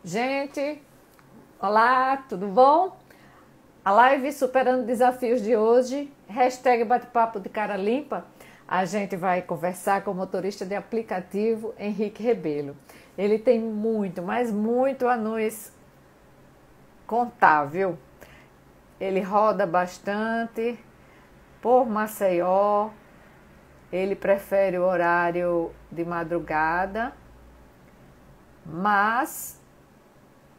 Gente, olá, tudo bom? A live Superando Desafios de hoje, hashtag bate-papo de cara limpa, a gente vai conversar com o motorista de aplicativo Henrique Rebelo. Ele tem muito, mas muito a nos contar, viu? Ele roda bastante por Maceió, ele prefere o horário de madrugada, mas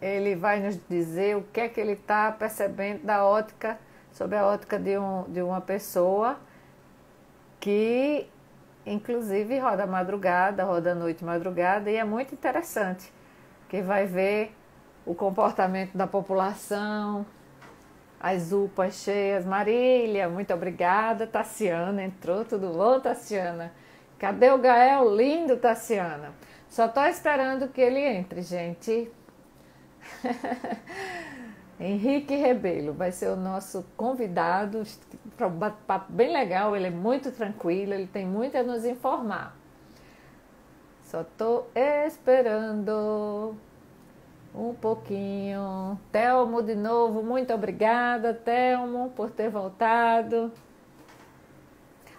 ele vai nos dizer o que é que ele está percebendo da ótica, sobre a ótica de uma pessoa que, inclusive, roda madrugada, roda noite e madrugada, e é muito interessante, que vai ver o comportamento da população, as UPAs cheias. Marília, muito obrigada. Tassiana entrou, tudo bom, Tassiana? Cadê o Gael? Lindo, Tassiana. Só estou esperando que ele entre, gente. Henrique Rebelo vai ser o nosso convidado para um bate-papo bem legal. Ele é muito tranquilo, ele tem muito a nos informar. Só estou esperando um pouquinho. Telmo de novo, muito obrigada, Telmo, por ter voltado.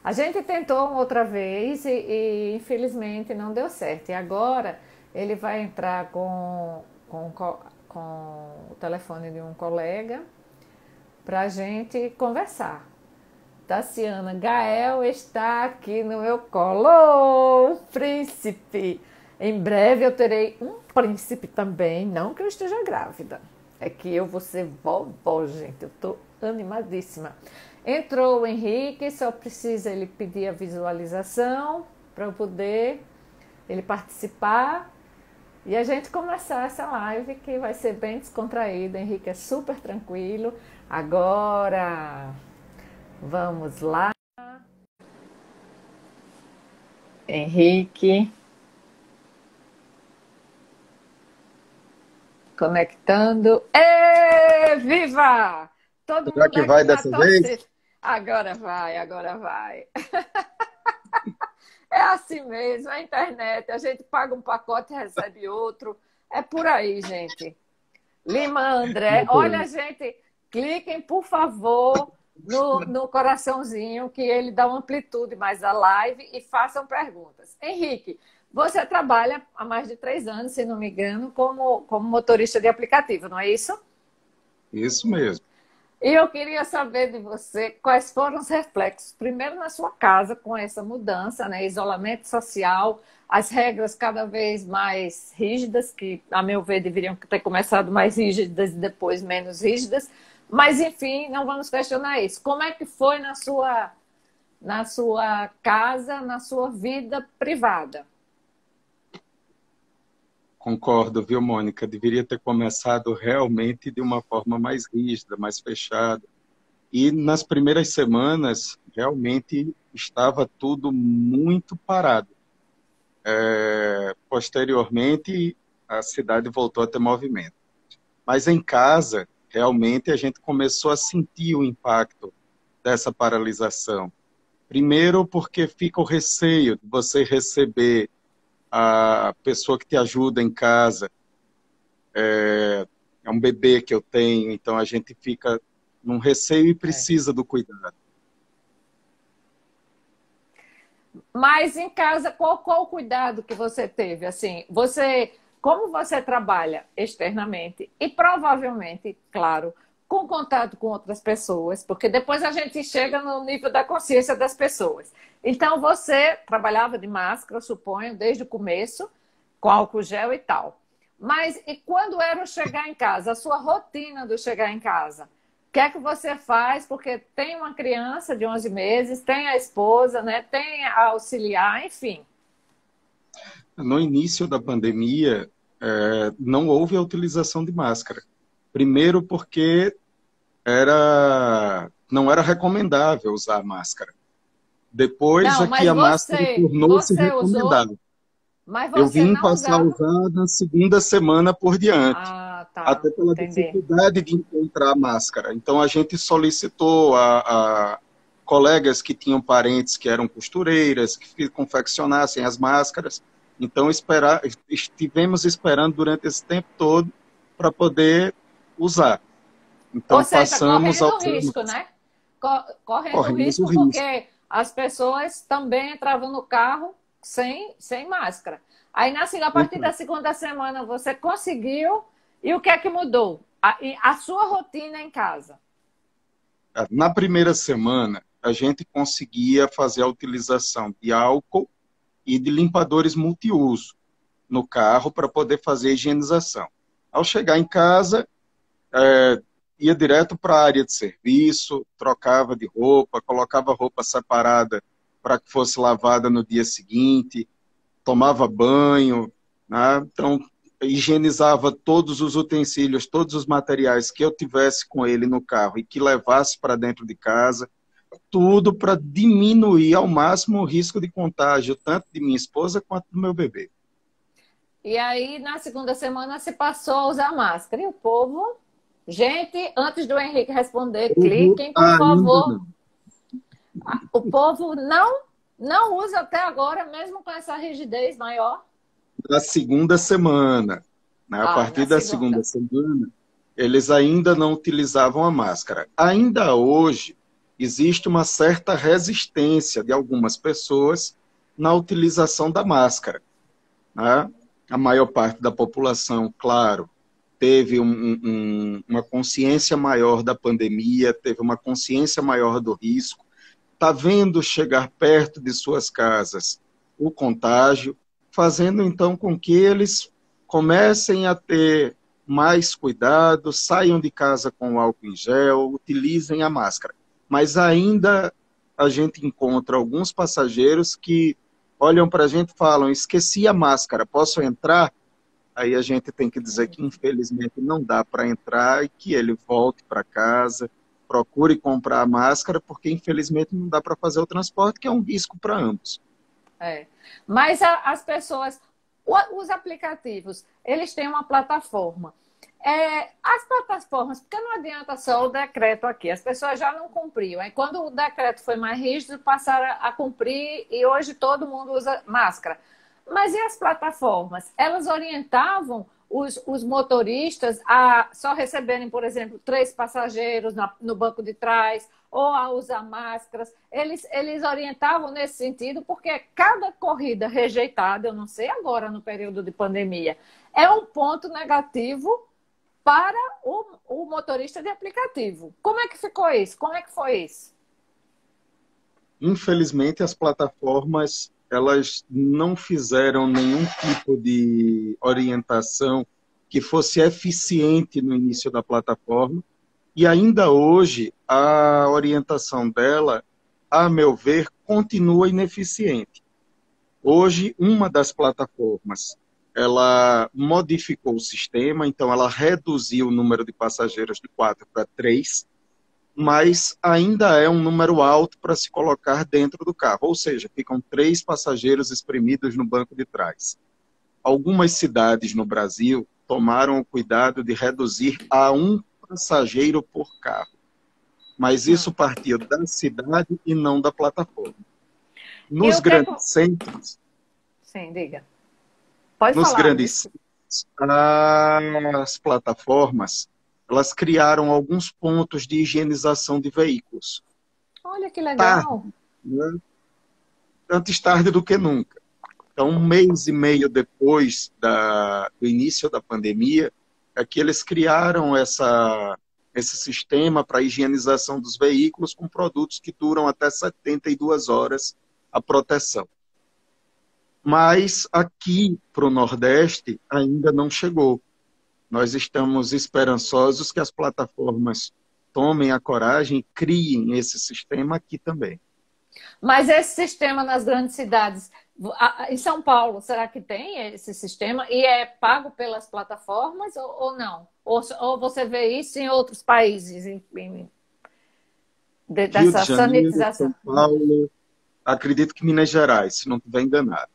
A gente tentou uma outra vez e infelizmente não deu certo. E agora ele vai entrar com o telefone de um colega para a gente conversar. Tassiana, Gael está aqui no meu colo. Oh, príncipe! Em breve eu terei um príncipe também. Não que eu esteja grávida. É que eu vou ser vovó, gente. Eu estou animadíssima. Entrou o Henrique, só precisa ele pedir a visualização para eu poder ele participar e a gente começar essa live que vai ser bem descontraída. Henrique é super tranquilo. Agora, vamos lá. Henrique. Conectando. Ê, viva! Todo Será mundo que vai aqui na dessa vez? torcida. Agora vai, agora vai. É assim mesmo, a internet. A gente paga um pacote e recebe outro. É por aí, gente. Lima André, Meu olha, Deus. gente, cliquem, por favor, no coraçãozinho, que ele dá uma amplitude mais à live e façam perguntas. Henrique, você trabalha há mais de 3 anos, se não me engano, como motorista de aplicativo, não é isso? Isso mesmo. E eu queria saber de você quais foram os reflexos, primeiro na sua casa, com essa mudança, né? Isolamento social, as regras cada vez mais rígidas, que, a meu ver, deveriam ter começado mais rígidas e depois menos rígidas. Mas, enfim, não vamos questionar isso. Como é que foi na sua casa, na sua vida privada? Concordo, viu, Mônica? Deveria ter começado realmente de uma forma mais rígida, mais fechada. E nas primeiras semanas, realmente estava tudo muito parado. Posteriormente, a cidade voltou a ter movimento. Mas em casa, realmente, a gente começou a sentir o impacto dessa paralisação. Primeiro, porque fica o receio de você receber a pessoa que te ajuda em casa. É um bebê que eu tenho, então a gente fica num receio e É. precisa do cuidado. Mas em casa, qual o cuidado que você teve? Assim, como você trabalha externamente e provavelmente, claro, com contato com outras pessoas, porque depois a gente chega no nível da consciência das pessoas. Então, você trabalhava de máscara, eu suponho, desde o começo, com álcool gel e tal. Mas e quando era o chegar em casa, a sua rotina do chegar em casa? O que é que você faz? Porque tem uma criança de 11 meses, tem a esposa, né? Tem a auxiliar, enfim. No início da pandemia, não houve a utilização de máscara. Primeiro porque não era recomendável usar máscara. Depois Não, é que mas a máscara tornou-se você usou, recomendável. mas Eu você vim não passar a usava. usar na segunda semana por diante, Ah, tá. até pela Entendi. dificuldade de encontrar a máscara. Então, a gente solicitou a colegas que tinham parentes que eram costureiras, que confeccionassem as máscaras, Então, estivemos esperando durante esse tempo todo para poder usar. Ou Então, seja, passamos a correndo usar risco, máscara. né? Correndo Corremos o risco risco. porque as pessoas também entravam no carro sem máscara. Aí, a partir da segunda semana, você conseguiu. E o que é que mudou? A sua rotina em casa. Na primeira semana, a gente conseguia fazer a utilização de álcool e de limpadores multiuso no carro para poder fazer a higienização. Ao chegar em casa, ia direto para a área de serviço, trocava de roupa, colocava a roupa separada para que fosse lavada no dia seguinte, tomava banho, né? Então, higienizava todos os utensílios, todos os materiais que eu tivesse com ele no carro e que levasse para dentro de casa, tudo para diminuir ao máximo o risco de contágio, tanto de minha esposa quanto do meu bebê. E aí, na segunda semana, se passou a usar máscara. E o povo... Gente, antes do Henrique responder, cliquem, por Ainda favor. não. O povo não usa até agora, mesmo com essa rigidez maior. Na segunda semana, né? A Na partir da segunda segunda. semana, eles ainda não utilizavam a máscara. Ainda hoje, existe uma certa resistência de algumas pessoas na utilização da máscara, né? A maior parte da população, claro, teve uma consciência maior da pandemia, teve uma consciência maior do risco, está vendo chegar perto de suas casas o contágio, fazendo então com que eles comecem a ter mais cuidado, saiam de casa com o álcool em gel, utilizem a máscara. Mas ainda a gente encontra alguns passageiros que olham para a gente e falam: esqueci a máscara, posso entrar? Aí a gente tem que dizer que, infelizmente, não dá para entrar e que ele volte para casa, procure comprar a máscara, porque, infelizmente, não dá para fazer o transporte, que é um risco para ambos. Mas as pessoas, os aplicativos, eles têm uma plataforma. As plataformas, porque não adianta só o decreto aqui, as pessoas já não cumpriam. Aí, quando o decreto foi mais rígido, passaram a cumprir e hoje todo mundo usa máscara. Mas e as plataformas? Elas orientavam os motoristas a só receberem, por exemplo, 3 passageiros no banco de trás ou a usar máscaras. Eles orientavam nesse sentido, porque cada corrida rejeitada, eu não sei agora no período de pandemia, é um ponto negativo para o motorista de aplicativo. Como é que ficou isso? Como é que foi isso? Infelizmente, as plataformas elas não fizeram nenhum tipo de orientação que fosse eficiente no início da plataforma. E ainda hoje, a orientação dela, a meu ver, continua ineficiente. Hoje, uma das plataformas, ela modificou o sistema, então ela reduziu o número de passageiros de 4 para 3, mas ainda é um número alto para se colocar dentro do carro, ou seja, ficam 3 passageiros espremidos no banco de trás. Algumas cidades no Brasil tomaram o cuidado de reduzir a 1 passageiro por carro, mas isso partiu da cidade e não da plataforma. Nos grandes centros, sim, diga. Pode nos falar. Grandes centros, as plataformas elas criaram alguns pontos de higienização de veículos. Olha que legal. Tarde, né? Antes tarde do que nunca. Então, 1 mês e meio depois do início da pandemia, é que eles criaram esse sistema para higienização dos veículos com produtos que duram até 72 horas a proteção. Mas aqui para o Nordeste ainda não chegou. Nós estamos esperançosos que as plataformas tomem a coragem e criem esse sistema aqui também. Mas esse sistema nas grandes cidades, em São Paulo, será que tem esse sistema? E é pago pelas plataformas ou não? Ou você vê isso em outros países? Rio de Dessa Janeiro, sanitização? São Paulo, acredito que Minas Gerais, se não estiver enganado.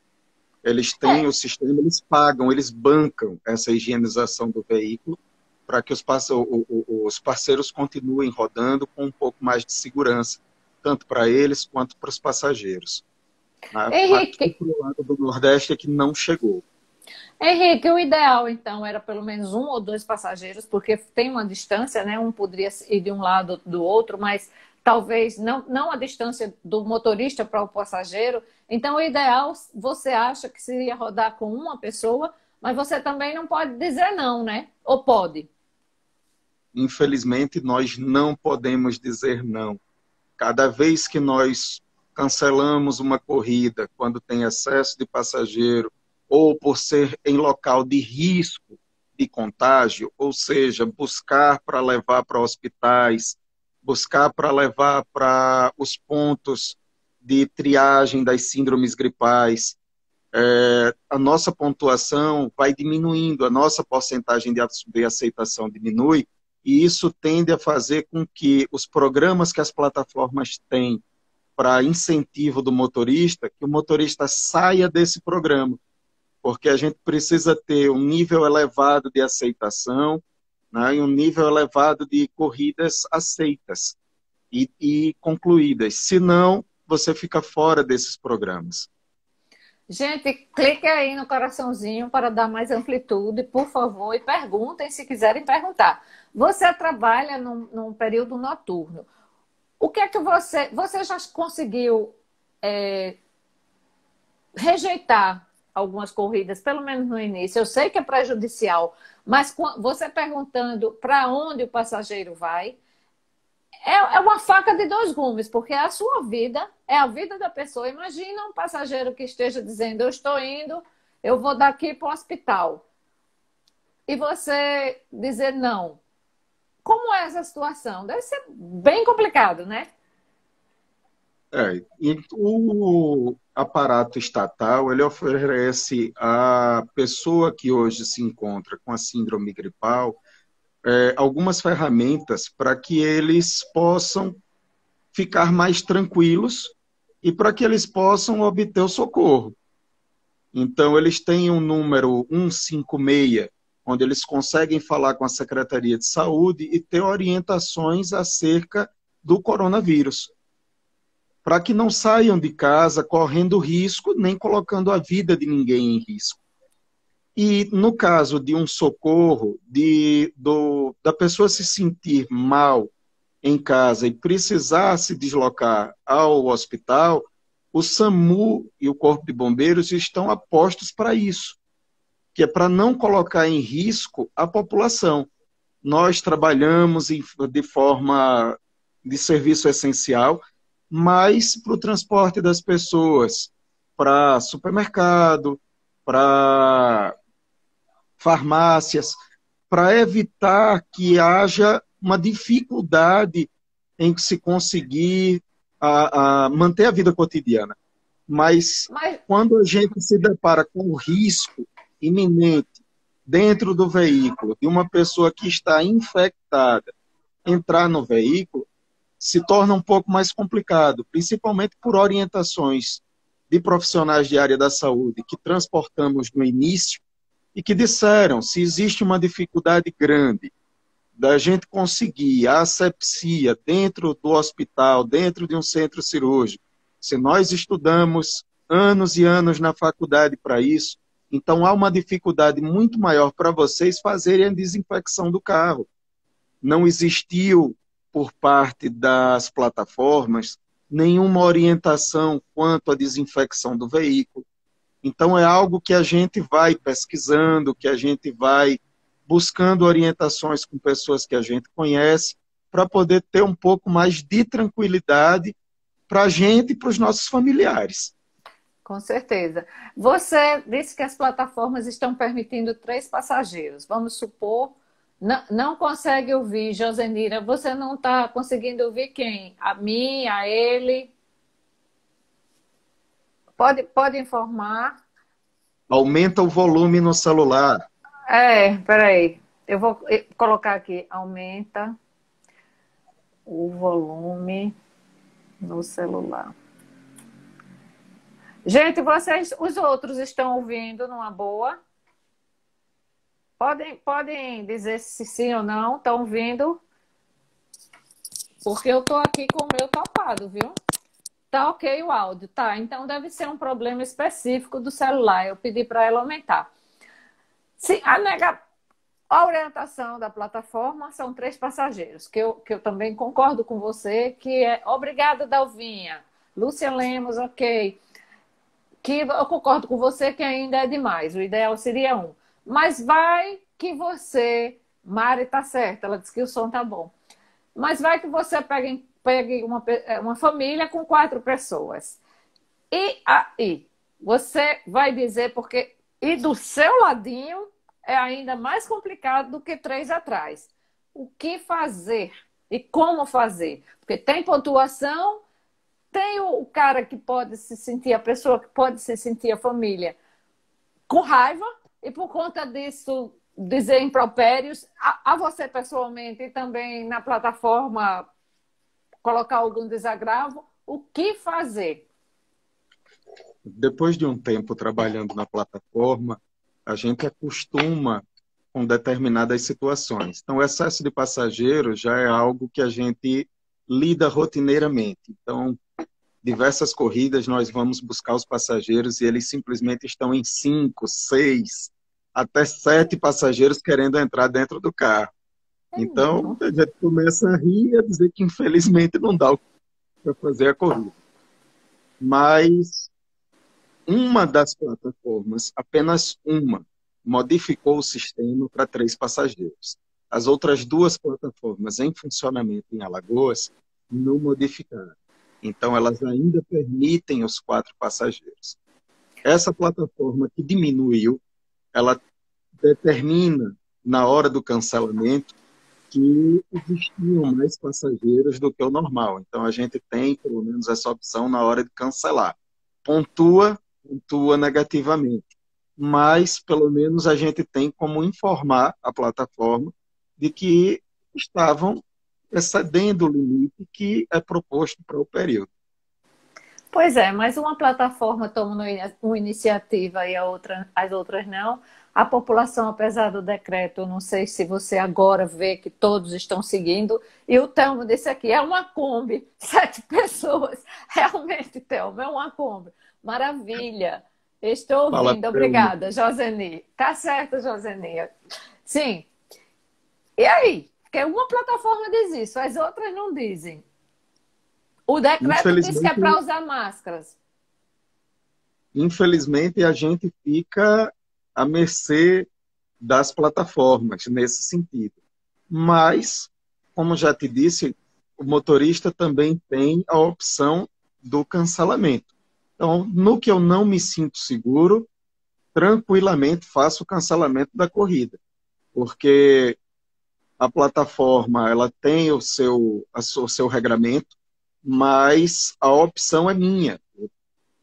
Eles têm o sistema, eles pagam, eles bancam essa higienização do veículo para que os parceiros continuem rodando com um pouco mais de segurança, tanto para eles quanto para os passageiros. Aqui Henrique, para o lado do Nordeste é que não chegou. Henrique, o ideal, então, era pelo menos um ou dois passageiros, porque tem uma distância, né? Um poderia ir de um lado do outro, mas talvez não a distância do motorista para o passageiro. Então, o ideal, você acha que seria rodar com uma pessoa, mas você também não pode dizer não, né? Ou pode? Infelizmente, nós não podemos dizer não. Cada vez que nós cancelamos uma corrida, quando tem excesso de passageiro, ou por ser em local de risco de contágio, ou seja, buscar para levar para hospitais, buscar para levar para os pontos de triagem das síndromes gripais, a nossa pontuação vai diminuindo, a nossa porcentagem de aceitação diminui, e isso tende a fazer com que os programas que as plataformas têm para incentivo do motorista, que o motorista saia desse programa, porque a gente precisa ter um nível elevado de aceitação, né, e um nível elevado de corridas aceitas e concluídas. Senão, você fica fora desses programas. Gente, clique aí no coraçãozinho para dar mais amplitude, por favor, e perguntem se quiserem perguntar. Você trabalha num período noturno. O que é que você já conseguiu rejeitar algumas corridas, pelo menos no início? Eu sei que é prejudicial, mas você perguntando para onde o passageiro vai, é uma faca de dois gumes, porque é a sua vida, é a vida da pessoa. Imagina um passageiro que esteja dizendo, eu estou indo, eu vou daqui para o hospital. E você dizer não. Como é essa situação? Deve ser bem complicado, né? E o aparato estatal, ele oferece à pessoa que hoje se encontra com a síndrome gripal algumas ferramentas para que eles possam ficar mais tranquilos e para que eles possam obter o socorro. Então, eles têm um número 156, onde eles conseguem falar com a Secretaria de Saúde e ter orientações acerca do coronavírus, para que não saiam de casa correndo risco, nem colocando a vida de ninguém em risco. E no caso de um socorro, da pessoa se sentir mal em casa e precisar se deslocar ao hospital, o SAMU e o Corpo de Bombeiros estão apostos para isso, que é para não colocar em risco a população. Nós trabalhamos de forma de serviço essencial, mas para o transporte das pessoas, para supermercado, para farmácias, para evitar que haja uma dificuldade em se conseguir manter a vida cotidiana. Mas Mas, quando a gente se depara com o risco iminente dentro do veículo de uma pessoa que está infectada entrar no veículo, se torna um pouco mais complicado, principalmente por orientações de profissionais de área da saúde que transportamos no início e que disseram, se existe uma dificuldade grande da gente conseguir a asepsia dentro do hospital, dentro de um centro cirúrgico, se nós estudamos anos e anos na faculdade para isso, então há uma dificuldade muito maior para vocês fazerem a desinfecção do carro. Não existiu, por parte das plataformas, nenhuma orientação quanto à desinfecção do veículo. Então, é algo que a gente vai pesquisando, que a gente vai buscando orientações com pessoas que a gente conhece, para poder ter um pouco mais de tranquilidade para a gente e para os nossos familiares. com certeza. Você disse que as plataformas estão permitindo 3 passageiros. Vamos supor, não consegue ouvir, Josenira. Você não está conseguindo ouvir quem? A mim, a ele? Pode informar. Aumenta o volume no celular. Peraí. Eu vou colocar aqui. Aumenta o volume no celular. Gente, os outros estão ouvindo numa boa? Podem dizer se sim ou não, estão ouvindo? Porque eu estou aqui com o meu topado, viu? Tá ok o áudio, tá? Então deve ser um problema específico do celular. Eu pedi para ela aumentar. Sim, a orientação da plataforma são 3 passageiros, que eu também concordo com você, que é obrigada, Dalvinha. Lúcia Lemos, ok. Que eu concordo com você que ainda é demais. O ideal seria um. Mas vai que você, Mari tá certa, ela disse que o som tá bom. Mas vai que você pegue uma família com 4 pessoas. E aí, você vai dizer, porque. E do seu ladinho é ainda mais complicado do que 3 atrás. O que fazer? E como fazer? Porque tem pontuação, tem o cara que pode se sentir, a pessoa que pode se sentir a família com raiva, e por conta disso dizer impropérios a você pessoalmente e também na plataforma colocar algum desagravo. O que fazer? Depois de um tempo trabalhando na plataforma, a gente acostuma com determinadas situações. Então, o excesso de passageiros já é algo que a gente lida rotineiramente. Então, diversas corridas nós vamos buscar os passageiros e eles simplesmente estão em 5, 6, até 7 passageiros querendo entrar dentro do carro. É Então, mesmo. a gente começa a rir e a dizer que infelizmente não dá para fazer a corrida. Mas uma das plataformas, apenas uma, modificou o sistema para 3 passageiros. As outras 2 plataformas em funcionamento em Alagoas não modificaram. Então, elas ainda permitem os 4 passageiros. Essa plataforma que diminuiu, ela determina, na hora do cancelamento, que existiam mais passageiros do que o normal. Então, a gente tem, pelo menos, essa opção na hora de cancelar. Pontua negativamente. Mas, pelo menos, a gente tem como informar a plataforma de que estavam excedendo o limite que é proposto para o período. Pois é, mas uma plataforma toma uma iniciativa e as outras não. A população, apesar do decreto, eu não sei se você agora vê que todos estão seguindo. E o Telmo disse aqui, é uma Kombi, 7 pessoas. Realmente, Telmo, é uma Kombi. Maravilha. Estou Fala, ouvindo. Obrigada, Joseni. Tá certo, Joseni. Sim. E aí? Porque uma plataforma diz isso, as outras não dizem. O decreto diz que é para infelizmente, usar máscaras. infelizmente, a gente fica à mercê das plataformas nesse sentido. Mas, como já te disse, o motorista também tem a opção do cancelamento. Então, no que eu não me sinto seguro, tranquilamente faço o cancelamento da corrida, porque a plataforma ela tem o seu regramento, mas a opção é minha.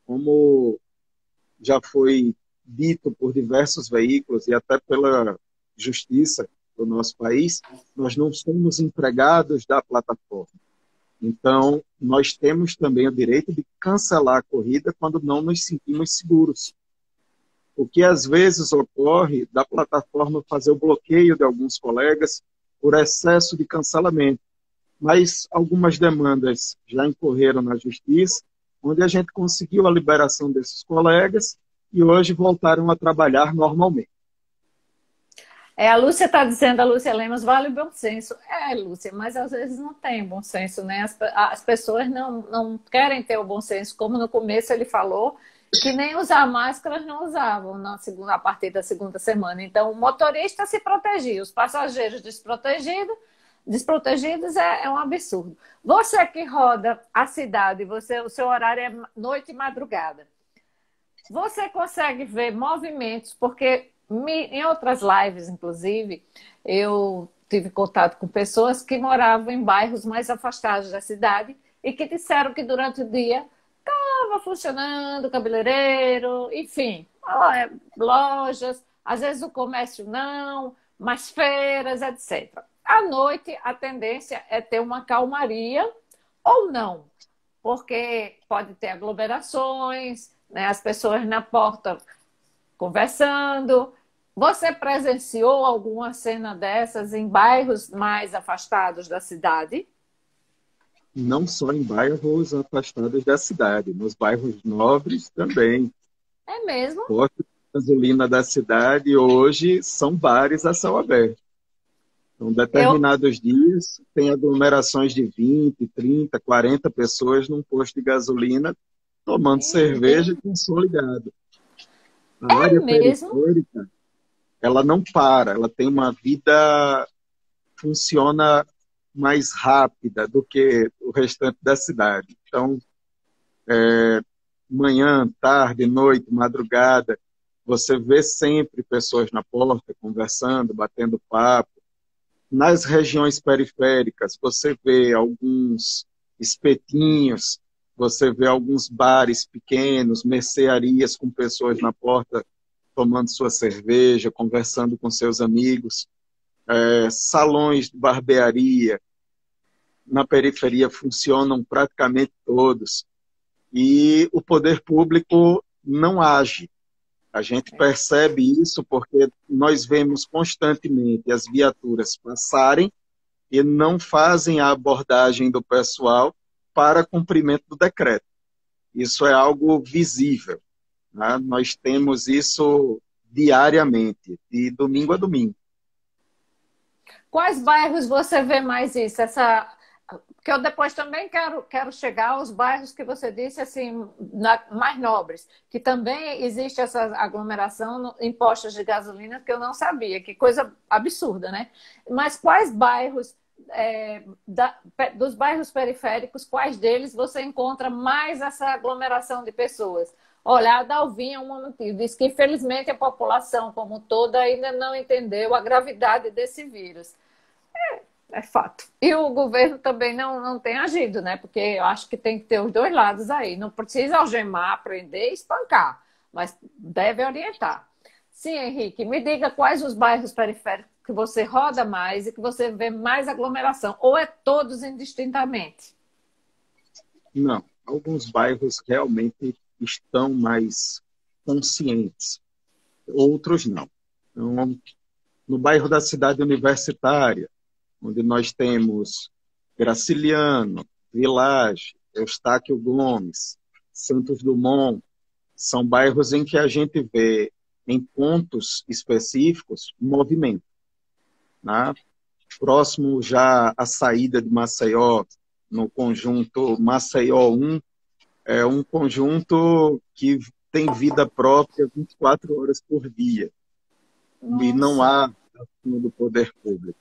Como já foi dito por diversos veículos e até pela justiça do nosso país, nós não somos empregados da plataforma. Então, nós temos também o direito de cancelar a corrida quando não nos sentimos seguros. O que às vezes ocorre da plataforma fazer o bloqueio de alguns colegas por excesso de cancelamento. Mas algumas demandas já incorreram na justiça, onde a gente conseguiu a liberação desses colegas e hoje voltaram a trabalhar normalmente. A Lúcia está dizendo, a Lúcia Lemos, vale o bom senso. Lúcia, mas às vezes não tem bom senso, né? As pessoas não querem ter o bom senso, como no começo ele falou, que nem usar máscaras não usavam a partir da segunda semana. Então, o motorista se protegia, os passageiros desprotegidos é um absurdo. Você que roda a cidade, o seu horário é noite e madrugada. Você consegue ver movimentos, porque em outras lives, inclusive, eu tive contato com pessoas que moravam em bairros mais afastados da cidade e que disseram que durante o dia estava funcionando, cabeleireiro, enfim, lojas, às vezes o comércio não, mas feiras, etc. À noite, a tendência é ter uma calmaria ou não, porque pode ter aglomerações, né, as pessoas na porta conversando. Você presenciou alguma cena dessas em bairros mais afastados da cidade? não só em bairros afastados da cidade, nos bairros nobres também. É mesmo? Postos de gasolina da cidade hoje são bares a céu aberto. Então, Eu, determinados dias, tem aglomerações de 20, 30, 40 pessoas num posto de gasolina tomando cerveja com som ligado. A é área mesmo? periférica, ela não para, ela tem uma vida, funciona mais rápida do que o restante da cidade. Então, manhã, tarde, noite, madrugada, você vê sempre pessoas na porta conversando, batendo papo. Nas regiões periféricas, você vê alguns espetinhos, você vê alguns bares pequenos, mercearias com pessoas na porta tomando sua cerveja, conversando com seus amigos, salões de barbearia na periferia funcionam praticamente todos. E o poder público não age. A gente percebe isso porque nós vemos constantemente as viaturas passarem e não fazem a abordagem do pessoal para cumprimento do decreto. Isso é algo visível, né? Nós temos isso diariamente, de domingo a domingo. Quais bairros você vê mais isso? Porque eu depois também quero chegar aos bairros que você disse assim, mais nobres, que também existe essa aglomeração em postos de gasolina que eu não sabia, que coisa absurda, né? Mas quais bairros dos bairros periféricos, quais deles você encontra mais essa aglomeração de pessoas? Olha, a Dalvinha, um motivo, diz que infelizmente a população como toda ainda não entendeu a gravidade desse vírus. É fato. E o governo também não tem agido, né? Porque eu acho que tem que ter os dois lados aí. Não precisa algemar, prender e espancar, mas deve orientar. Sim, Henrique, me diga quais os bairros periféricos que você roda mais e que você vê mais aglomeração, ou é todos indistintamente? Não, alguns bairros realmente estão mais conscientes, outros não. Então, no bairro da Cidade Universitária, onde nós temos Graciliano, Village, Eustáquio Gomes, Santos Dumont, são bairros em que a gente vê, em pontos específicos, movimento, né? Próximo já à saída de Maceió, no conjunto Maceió 1, é um conjunto que tem vida própria 24 horas por dia. E não Nossa. há ação do poder público.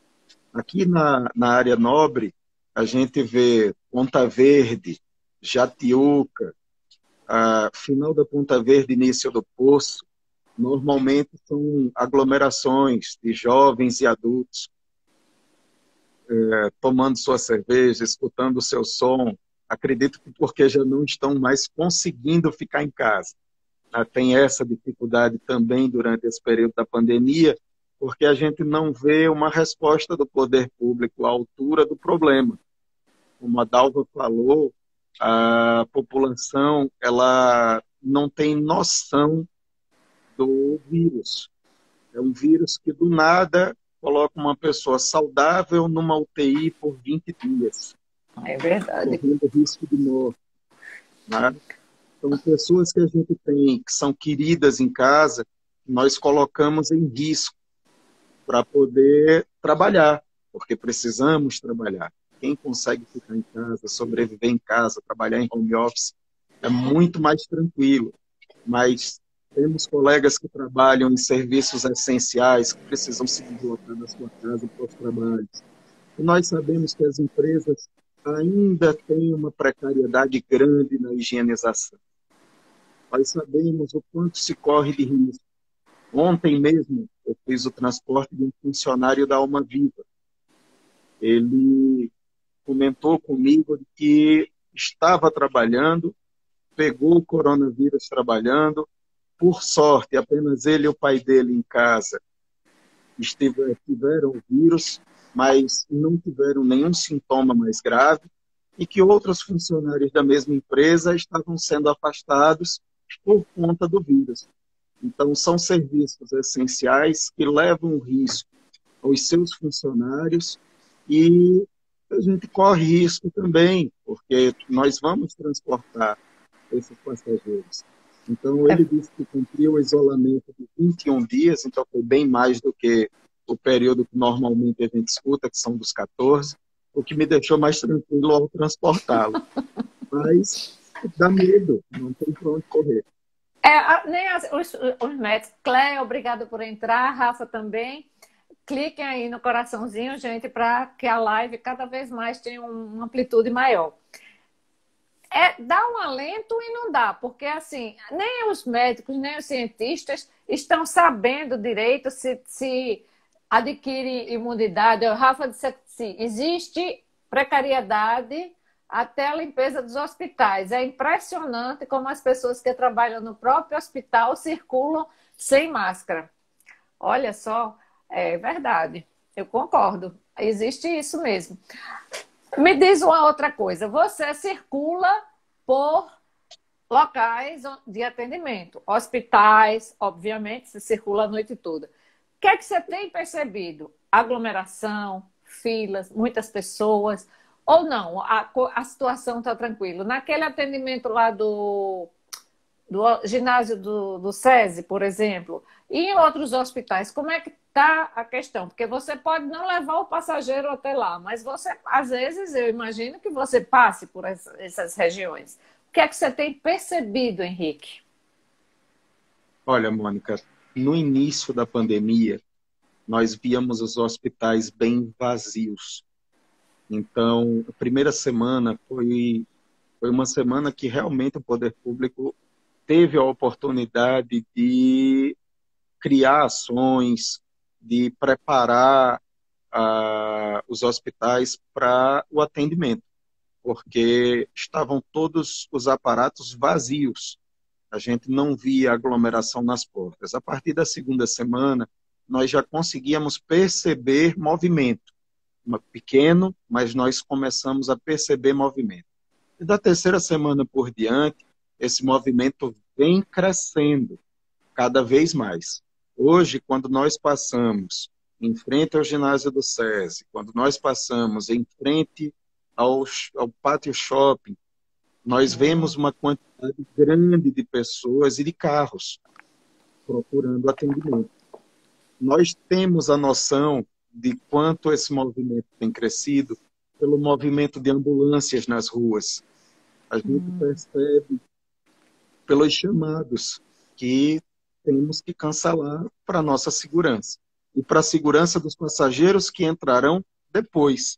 Aqui na área nobre, a gente vê Ponta Verde, Jatiuca, final da Ponta Verde, início do Poço. Normalmente são aglomerações de jovens e adultos tomando sua cerveja, escutando o seu som. Acredito que porque já não estão mais conseguindo ficar em casa. Tem essa dificuldade também durante esse período da pandemia, porque a gente não vê uma resposta do poder público à altura do problema. Como a Dalva falou, a população ela não tem noção do vírus. É um vírus que, do nada, coloca uma pessoa saudável numa UTI por 20 dias, É verdade. correndo risco de morte, né? São pessoas que a gente tem, que são queridas em casa, nós colocamos em risco para poder trabalhar, porque precisamos trabalhar. Quem consegue ficar em casa, sobreviver em casa, trabalhar em home office, é muito mais tranquilo. Mas temos colegas que trabalham em serviços essenciais, que precisam se deslocar da sua casa para os trabalhos. E nós sabemos que as empresas ainda têm uma precariedade grande na higienização. Nós sabemos o quanto se corre de risco. Ontem mesmo, eu fiz o transporte de um funcionário da Alma Viva. Ele comentou comigo que estava trabalhando, pegou o coronavírus trabalhando. Por sorte, apenas ele e o pai dele em casa tiveram o vírus, mas não tiveram nenhum sintoma mais grave, e que outros funcionários da mesma empresa estavam sendo afastados por conta do vírus. Então, são serviços essenciais que levam risco aos seus funcionários e a gente corre risco também porque nós vamos transportar esses passageiros. Então, É, ele disse que cumpriu o isolamento de 21 dias, então foi bem mais do que o período que normalmente a gente escuta, que são dos 14, o que me deixou mais tranquilo ao transportá-lo. Mas dá medo, não tem para onde correr. nem os médicos. Cléia, obrigada por entrar. Rafa também. Cliquem aí no coraçãozinho, gente, para que a live cada vez mais tenha uma amplitude maior. Dá um alento e não dá, porque assim, nem os médicos, nem os cientistas estão sabendo direito se adquire imunidade. O Rafa disse assim, existe precariedade até a limpeza dos hospitais. É impressionante como as pessoas que trabalham no próprio hospital circulam sem máscara. Olha só, é verdade, eu concordo, existe isso mesmo. Me diz uma outra coisa, você circula por locais de atendimento, hospitais, obviamente, você circula a noite toda. O que é que você tem percebido? Aglomeração, filas, muitas pessoas, ou não? A situação está tranquila. Naquele atendimento lá do ginásio do SESI, por exemplo, e em outros hospitais, como é que está a questão? Porque você pode não levar o passageiro até lá, mas você, às vezes, eu imagino que você passe por essas regiões. O que é que você tem percebido, Henrique? Olha, Mônica, no início da pandemia, nós víamos os hospitais bem vazios. Então, a primeira semana foi uma semana que realmente o poder público teve a oportunidade de criar ações, de preparar os hospitais para o atendimento, porque estavam todos os aparatos vazios. A gente não via aglomeração nas portas. A partir da segunda semana, nós já conseguíamos perceber movimento. Pequeno, mas nós começamos a perceber movimento. E da terceira semana por diante, esse movimento vem crescendo cada vez mais. Hoje, quando nós passamos em frente ao ginásio do SESI, quando nós passamos em frente ao pátio shopping, nós vemos uma quantidade grande de pessoas e de carros procurando atendimento. Nós temos a noção de quanto esse movimento tem crescido pelo movimento de ambulâncias nas ruas. A gente percebe pelos chamados que temos que cancelar para a nossa segurança e para a segurança dos passageiros que entrarão depois.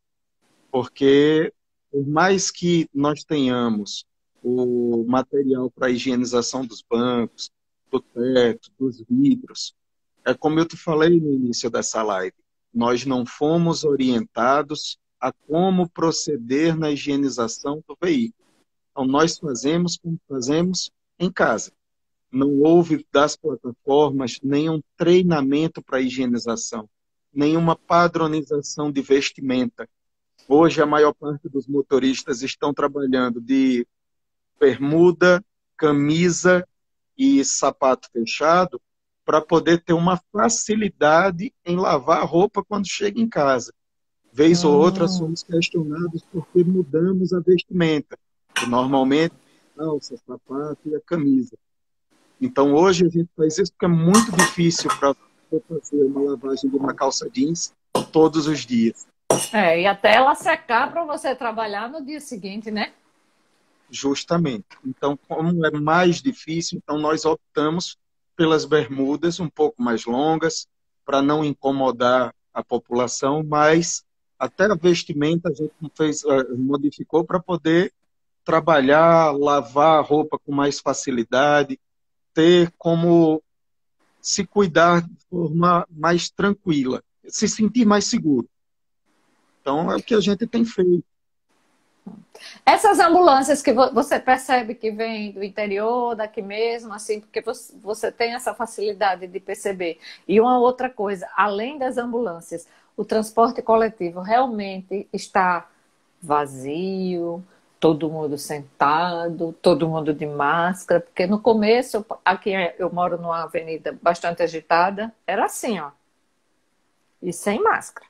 Porque, por mais que nós tenhamos o material para a higienização dos bancos, do teto, dos vidros, é como eu te falei no início dessa live, nós não fomos orientados a como proceder na higienização do veículo. Então, nós fazemos como fazemos em casa. Não houve das plataformas nenhum treinamento para higienização, nenhuma padronização de vestimenta. Hoje, a maior parte dos motoristas estão trabalhando de bermuda, camisa e sapato fechado para poder ter uma facilidade em lavar a roupa quando chega em casa. Vez ou outra, somos questionados porque mudamos a vestimenta, que normalmente a calça, sapato e a camisa. Então, hoje a gente faz isso porque é muito difícil para fazer uma lavagem de uma calça jeans todos os dias. E até ela secar para você trabalhar no dia seguinte, né? Justamente. Então, como é mais difícil, então nós optamos pelas bermudas um pouco mais longas, para não incomodar a população, mas até a vestimenta a gente modificou para poder trabalhar, lavar a roupa com mais facilidade, ter como se cuidar de forma mais tranquila, se sentir mais seguro. Então, é o que a gente tem feito. Essas ambulâncias que você percebe que vêm do interior, daqui mesmo, assim, porque você tem essa facilidade de perceber. E uma outra coisa, além das ambulâncias, o transporte coletivo realmente está vazio, todo mundo sentado, todo mundo de máscara, porque no começo, aqui eu moro numa avenida bastante agitada, era assim, ó, e sem máscara.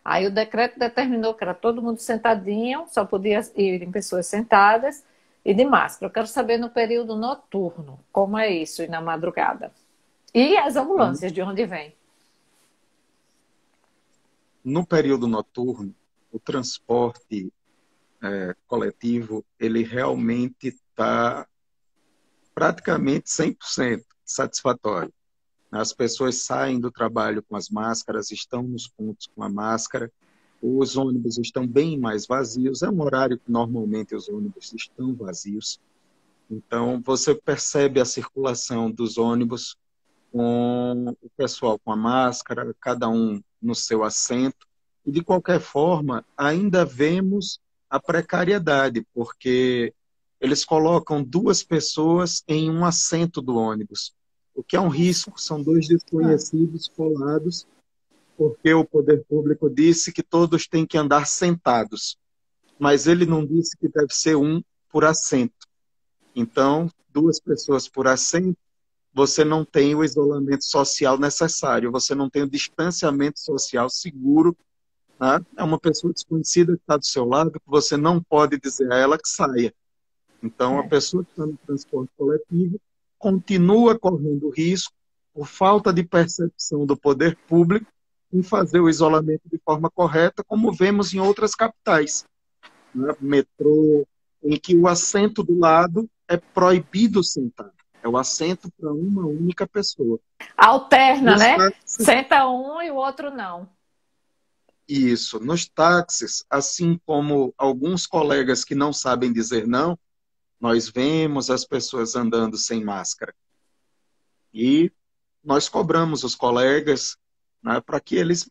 Aí o decreto determinou que era todo mundo sentadinho, só podia ir em pessoas sentadas e de máscara. Eu quero saber no período noturno, como é isso, e na madrugada. E as ambulâncias, de onde vêm? No período noturno, o transporte coletivo, ele realmente está praticamente 100% satisfatório. As pessoas saem do trabalho com as máscaras, estão nos pontos com a máscara, os ônibus estão bem mais vazios, é um horário que normalmente os ônibus estão vazios. Então, você percebe a circulação dos ônibus com o pessoal com a máscara, cada um no seu assento. E, de qualquer forma, ainda vemos a precariedade, porque eles colocam duas pessoas em um assento do ônibus, o que é um risco. São dois desconhecidos colados, porque o poder público disse que todos têm que andar sentados, mas ele não disse que deve ser um por assento. Então, duas pessoas por assento, você não tem o isolamento social necessário, você não tem o distanciamento social seguro. Né? É uma pessoa desconhecida que está do seu lado, que você não pode dizer a ela que saia. Então, a pessoa que está no transporte coletivo continua correndo risco, por falta de percepção do poder público, em fazer o isolamento de forma correta, como vemos em outras capitais. Né? Metrô, em que o assento do lado é proibido sentar. É o assento para uma única pessoa. Alterna, Nos né? táxis, Senta um e o outro não. isso. Nos táxis, assim como alguns colegas que não sabem dizer não, nós vemos as pessoas andando sem máscara. E nós cobramos os colegas, né, para que eles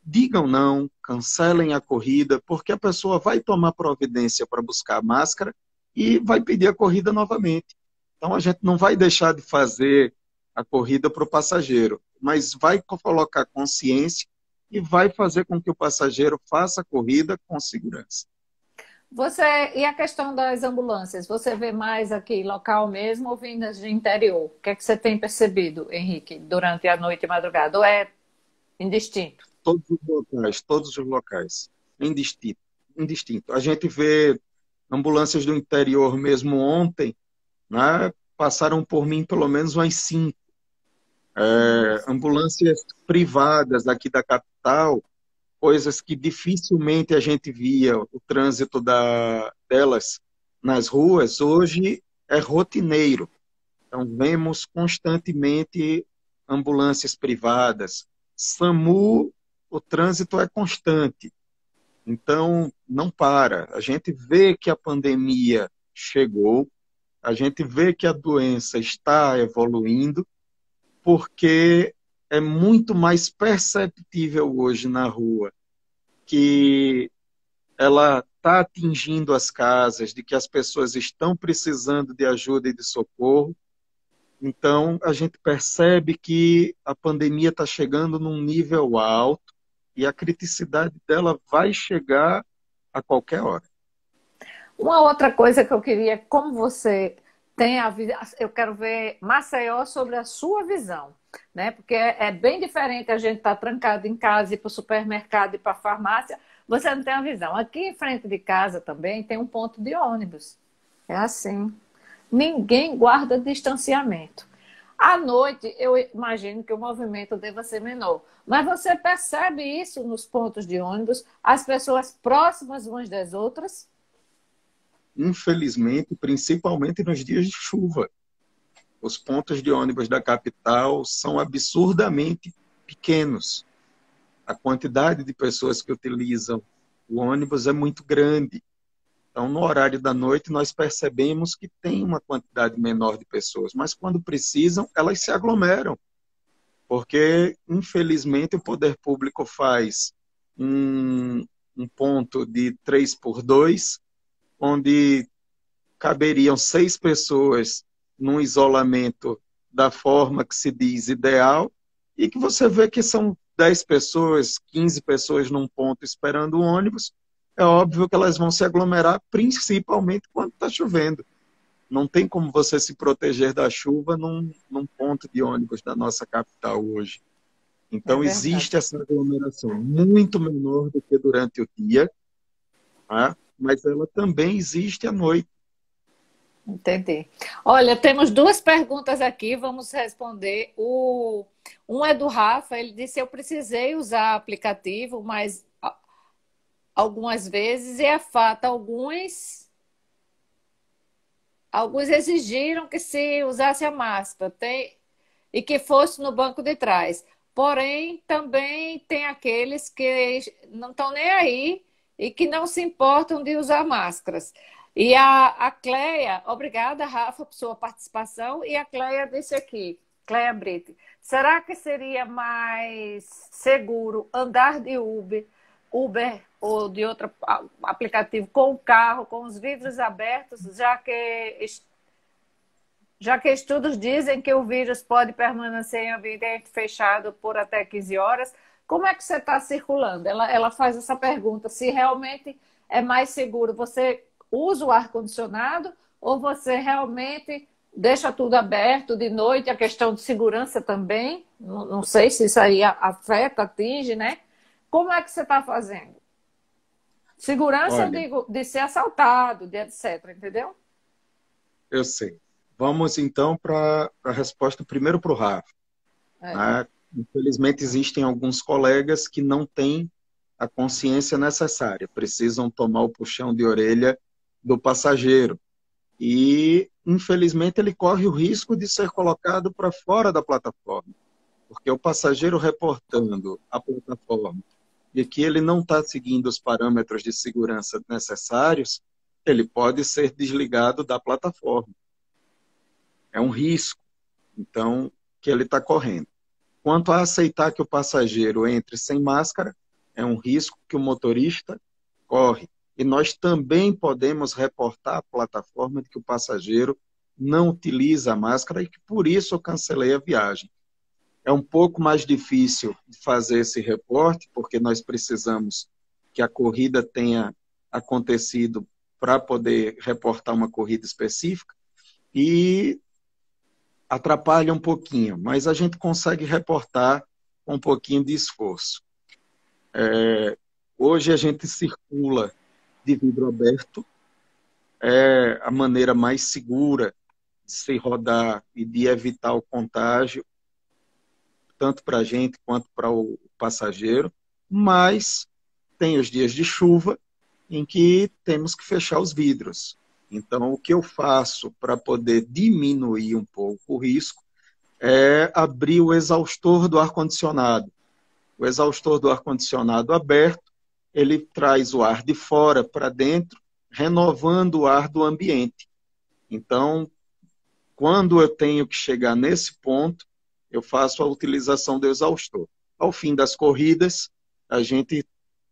digam não, cancelem a corrida, porque a pessoa vai tomar providência para buscar a máscara e vai pedir a corrida novamente. Então a gente não vai deixar de fazer a corrida para o passageiro, mas vai colocar consciência e vai fazer com que o passageiro faça a corrida com segurança. Você, e a questão das ambulâncias? Você vê mais aqui local mesmo ou vindas de interior? O que é que você tem percebido, Henrique, durante a noite e madrugada? Ou é indistinto? Todos os locais, indistinto, indistinto. A gente vê ambulâncias do interior mesmo ontem, né, passaram por mim pelo menos umas 5. Ambulâncias privadas aqui da capital, coisas que dificilmente a gente via o trânsito delas nas ruas, hoje é rotineiro. Então, vemos constantemente ambulâncias privadas. SAMU, o trânsito é constante. Então, não para. A gente vê que a pandemia chegou, a gente vê que a doença está evoluindo, porque é muito mais perceptível hoje na rua que ela está atingindo as casas, de que as pessoas estão precisando de ajuda e de socorro. Então, a gente percebe que a pandemia está chegando num nível alto e a criticidade dela vai chegar a qualquer hora. Uma outra coisa que eu queria, como você tem a visão, eu quero ver Maceió sobre a sua visão, né? Porque é bem diferente a gente estar trancado em casa, ir para o supermercado e para a farmácia, você não tem a visão. Aqui em frente de casa também tem um ponto de ônibus. É assim. Ninguém guarda distanciamento. À noite, eu imagino que o movimento deva ser menor. Mas você percebe isso nos pontos de ônibus, as pessoas próximas umas das outras? Infelizmente, principalmente nos dias de chuva. Os pontos de ônibus da capital são absurdamente pequenos. A quantidade de pessoas que utilizam o ônibus é muito grande. Então, no horário da noite, nós percebemos que tem uma quantidade menor de pessoas, mas quando precisam, elas se aglomeram, porque, infelizmente, o poder público faz um ponto de 3x2, onde caberiam 6 pessoas num isolamento da forma que se diz ideal, e que você vê que são 10 pessoas, 15 pessoas num ponto esperando o ônibus. É óbvio que elas vão se aglomerar, principalmente quando está chovendo. Não tem como você se proteger da chuva num ponto de ônibus da nossa capital hoje. É Então, verdade. existe essa aglomeração muito menor do que durante o dia, tá? Mas ela também existe à noite. Entendi. Olha, temos duas perguntas aqui, vamos responder. Um é do Rafa, ele disse: eu precisei usar aplicativo, mas algumas vezes, e é fato, alguns exigiram que se usasse a máscara e que fosse no banco de trás. Porém, também tem aqueles que não estão nem aí e que não se importam de usar máscaras. E a Cleia, obrigada, Rafa, por sua participação. E a Cleia disse aqui, Cleia Brito, será que seria mais seguro andar de Uber ou de outro aplicativo com o carro, com os vidros abertos, já que estudos dizem que o vírus pode permanecer em ambiente fechado por até 15 horas? Como é que você está circulando? Ela faz essa pergunta, se realmente é mais seguro, você usa o ar-condicionado ou você realmente deixa tudo aberto de noite, a questão de segurança também, não sei se isso aí afeta, atinge, né? Como é que você está fazendo? Segurança, eu Olha, digo, de ser assaltado, de etc, entendeu? eu sei. Vamos então para a resposta primeiro para o Rafa. É. Né? Infelizmente, existem alguns colegas que não têm a consciência necessária, precisam tomar o puxão de orelha do passageiro. E, infelizmente, ele corre o risco de ser colocado para fora da plataforma, porque o passageiro reportando à plataforma de que ele não está seguindo os parâmetros de segurança necessários, ele pode ser desligado da plataforma. É um risco, então, que ele está correndo. Quanto a aceitar que o passageiro entre sem máscara, é um risco que o motorista corre. E nós também podemos reportar à plataforma de que o passageiro não utiliza a máscara e que por isso eu cancelei a viagem. É um pouco mais difícil de fazer esse reporte, porque nós precisamos que a corrida tenha acontecido para poder reportar uma corrida específica e atrapalha um pouquinho, mas a gente consegue reportar com um pouquinho de esforço. Hoje a gente circula de vidro aberto, é a maneira mais segura de se rodar e de evitar o contágio, tanto para a gente quanto para o passageiro, mas tem os dias de chuva em que temos que fechar os vidros. Então, o que eu faço para poder diminuir um pouco o risco é abrir o exaustor do ar-condicionado. O exaustor do ar-condicionado aberto, ele traz o ar de fora para dentro, renovando o ar do ambiente. Então, quando eu tenho que chegar nesse ponto, eu faço a utilização do exaustor. Ao fim das corridas, a gente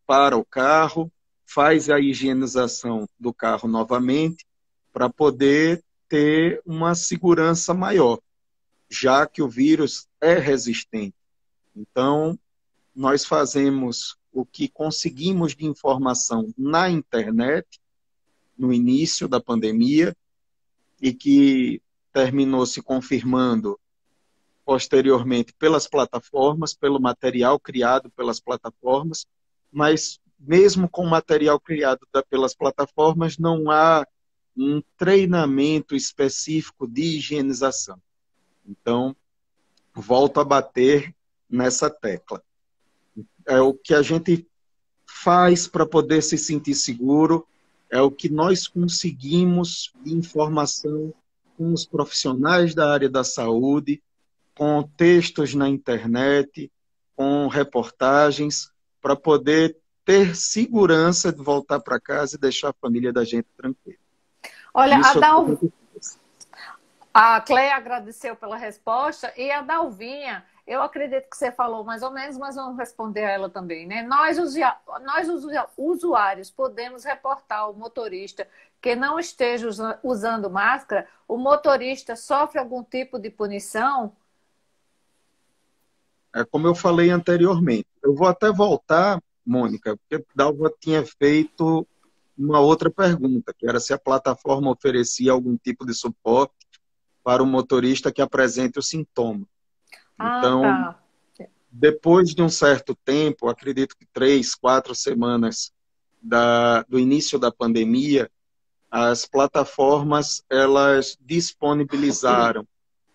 para o carro, faz a higienização do carro novamente, para poder ter uma segurança maior, já que o vírus é resistente. Então, nós fazemos o que conseguimos de informação na internet, no início da pandemia, e que terminou se confirmando posteriormente pelas plataformas, pelo material criado pelas plataformas, mas mesmo com o material criado pelas plataformas, não há um treinamento específico de higienização. Então, volto a bater nessa tecla. É o que a gente faz para poder se sentir seguro, é o que nós conseguimos de informação com os profissionais da área da saúde, com textos na internet, com reportagens, para poder ter segurança de voltar para casa e deixar a família da gente tranquila. Olha, Isso é o que eu fiz. a Cleia agradeceu pela resposta e a Dalvinha, eu acredito que você falou mais ou menos, mas vamos responder a ela também, né? Usuários, podemos reportar o motorista que não esteja usando máscara, o motorista sofre algum tipo de punição? É como eu falei anteriormente. Eu vou até voltar, Mônica, porque Dalva tinha feito uma outra pergunta, que era se a plataforma oferecia algum tipo de suporte para o motorista que apresente o sintoma. Ah, Então, tá. depois de um certo tempo, acredito que 3, 4 semanas do início da pandemia, as plataformas elas disponibilizaram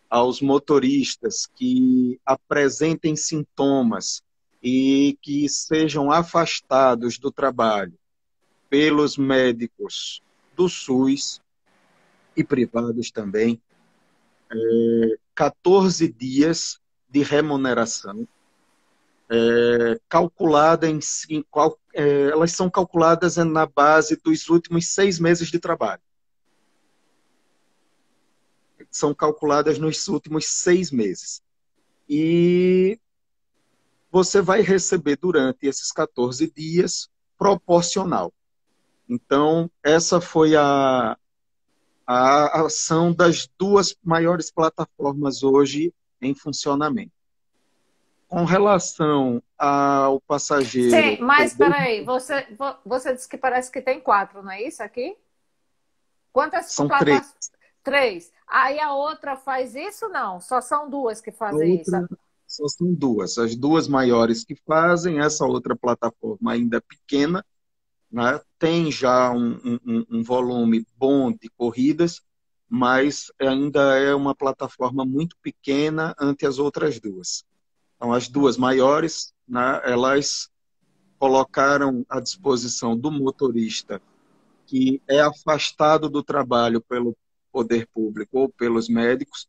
aos motoristas que apresentem sintomas e que sejam afastados do trabalho pelos médicos do SUS e privados também, 14 dias de remuneração, calculada elas são calculadas na base dos últimos 6 meses de trabalho. São calculadas nos últimos 6 meses. E você vai receber durante esses 14 dias proporcional. Então, essa foi a ação das duas maiores plataformas hoje em funcionamento. Com relação ao passageiro... Sim, mas espera aí, você disse que parece que tem 4, não é isso aqui? Quantas São plataformas? 3. 3. Aí a outra faz isso, não? Só são 2 que fazem isso? Só são 2. As 2 maiores que fazem, essa outra plataforma ainda pequena, né? Tem já um volume bom de corridas, mas ainda é uma plataforma muito pequena ante as outras 2. Então, as 2 maiores, né, elas colocaram à disposição do motorista que é afastado do trabalho pelo poder público ou pelos médicos,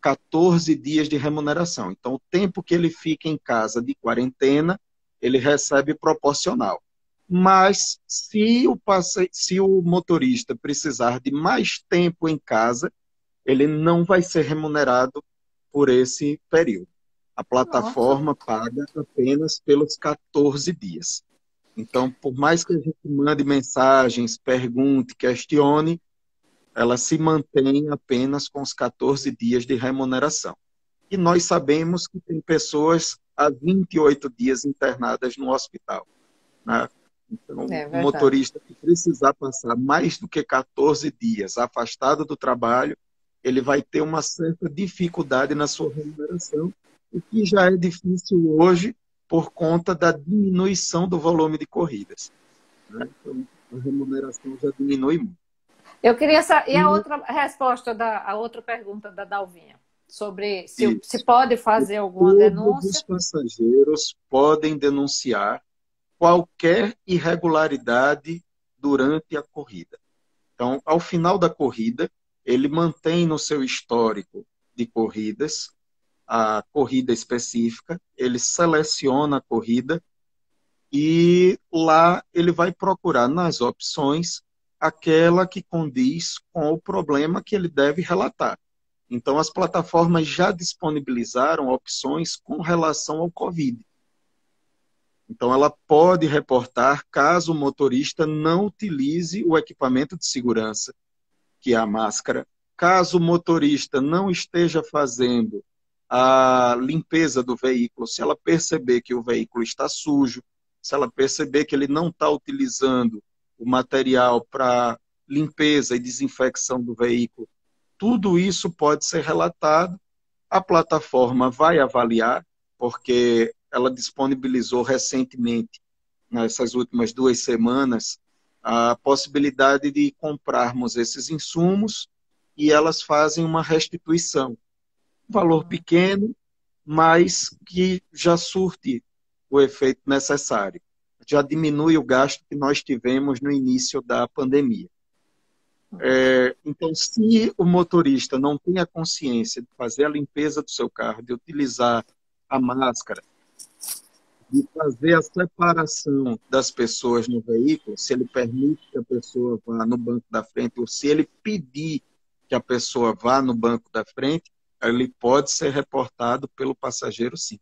14 dias de remuneração. Então, o tempo que ele fica em casa de quarentena, ele recebe proporcional. Mas, se o motorista precisar de mais tempo em casa, ele não vai ser remunerado por esse período. A plataforma paga apenas pelos 14 dias. Então, por mais que a gente mande mensagens, pergunte, questione, ela se mantém apenas com os 14 dias de remuneração. E nós sabemos que tem pessoas há 28 dias internadas no hospital, né? Então, o motorista que precisar passar mais do que 14 dias afastado do trabalho, ele vai ter uma certa dificuldade na sua remuneração, o que já é difícil hoje por conta da diminuição do volume de corridas, né? Então, a remuneração já diminui muito. Eu queria saber, e a outra resposta, a outra pergunta da Dalvinha, sobre se pode fazer alguma denúncia. Os passageiros podem denunciar qualquer irregularidade durante a corrida. Então, ao final da corrida, ele mantém no seu histórico de corridas a corrida específica, ele seleciona a corrida e lá ele vai procurar nas opções aquela que condiz com o problema que ele deve relatar. Então, as plataformas já disponibilizaram opções com relação ao Covid. Então, ela pode reportar caso o motorista não utilize o equipamento de segurança, que é a máscara. Caso o motorista não esteja fazendo a limpeza do veículo, se ela perceber que o veículo está sujo, se ela perceber que ele não está utilizando o material para limpeza e desinfecção do veículo, tudo isso pode ser relatado. A plataforma vai avaliar, porque ela disponibilizou recentemente, nessas últimas 2 semanas, a possibilidade de comprarmos esses insumos e elas fazem uma restituição. Um valor pequeno, mas que já surte o efeito necessário. Já diminui o gasto que nós tivemos no início da pandemia. Então, se o motorista não tem a consciência de fazer a limpeza do seu carro, de utilizar a máscara, de fazer a separação das pessoas no veículo, se ele permite que a pessoa vá no banco da frente, ou se ele pedir que a pessoa vá no banco da frente, ele pode ser reportado pelo passageiro, sim.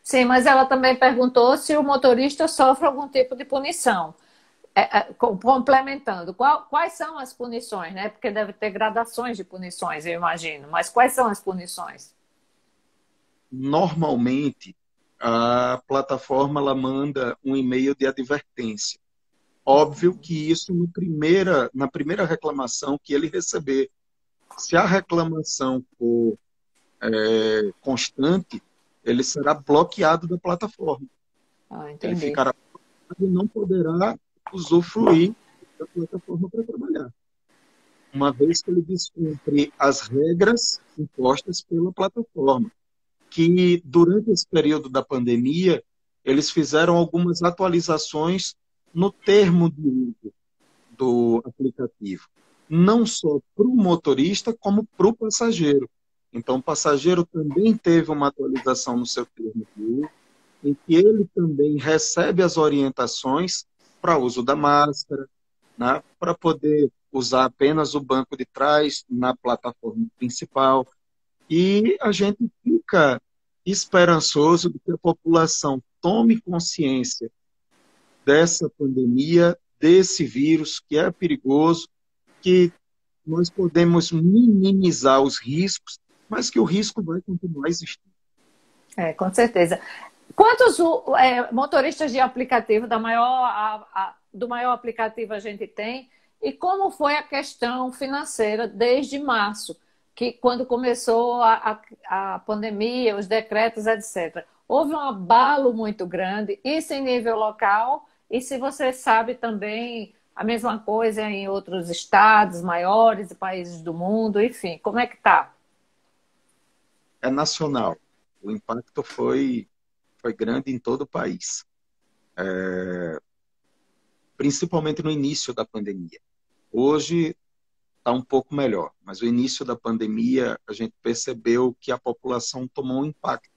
Sim, mas ela também perguntou se o motorista sofre algum tipo de punição. Complementando, quais são as punições, né? Porque deve ter gradações de punições, eu imagino. Mas quais são as punições? Normalmente, a plataforma ela manda um e-mail de advertência. Óbvio que isso na primeira reclamação que ele receber. Se a reclamação for constante, ele será bloqueado da plataforma. Ah, Ele entendi. ficará bloqueado e não poderá usufruir da plataforma para trabalhar, uma vez que ele descumpre as regras impostas pela plataforma, que durante esse período da pandemia, eles fizeram algumas atualizações no termo de uso do aplicativo, não só para o motorista, como para o passageiro. Então, o passageiro também teve uma atualização no seu termo de uso, em que ele também recebe as orientações para uso da máscara, né, para poder usar apenas o banco de trás na plataforma principal. E a gente fica esperançoso de que a população tome consciência dessa pandemia, desse vírus que é perigoso, que nós podemos minimizar os riscos, mas que o risco vai continuar existindo. Com certeza. Quantos motoristas de aplicativo do maior aplicativo a gente tem? E como foi a questão financeira desde março, que quando começou a pandemia, os decretos, etc. Houve um abalo muito grande, isso em nível local, e se você sabe também a mesma coisa em outros estados maiores e países do mundo, enfim, como é que está? É nacional. O impacto foi grande em todo o país, principalmente no início da pandemia. Hoje está um pouco melhor, mas o início da pandemia a gente percebeu que a população tomou um impacto.